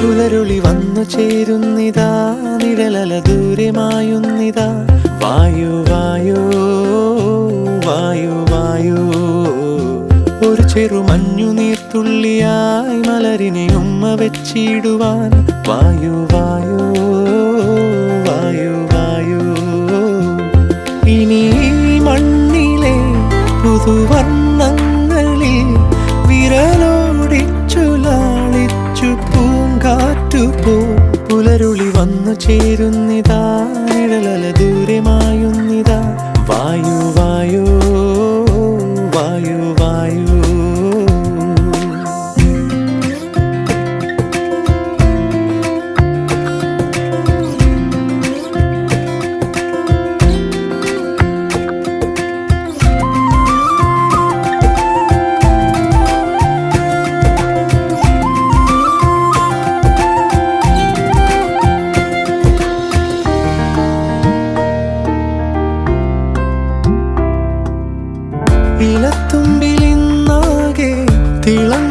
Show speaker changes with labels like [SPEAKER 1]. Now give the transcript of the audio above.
[SPEAKER 1] പുലരുളി വന്നു ചേരുന്നിതാ, നിഴലല ദൂരെ മായുന്നിതാ. വായു വായോ വായു വായോ, ഒരു ചെറു മഞ്ഞു നീർത്തുള്ളിയായി മലരിനെ ഉമ്മ വെച്ചിടുവാൻ. വായു വായോ വായു വായോ, ഇനി മണ്ണിലെ പുതുവർണ്ണങ്ങളിൽ വിരലോടിച്ചു ലാളിച്ചു പൂങ്കാറ്റുപോ. പുലരുളി വന്നു ചേരുന്നിതാ, നിഴലല ദൂരെ മായുന്നിതാ. വായു വായോ വായു വായു. ഇലത്തുമ്പിലിന്നാകെ തിളങ്ങ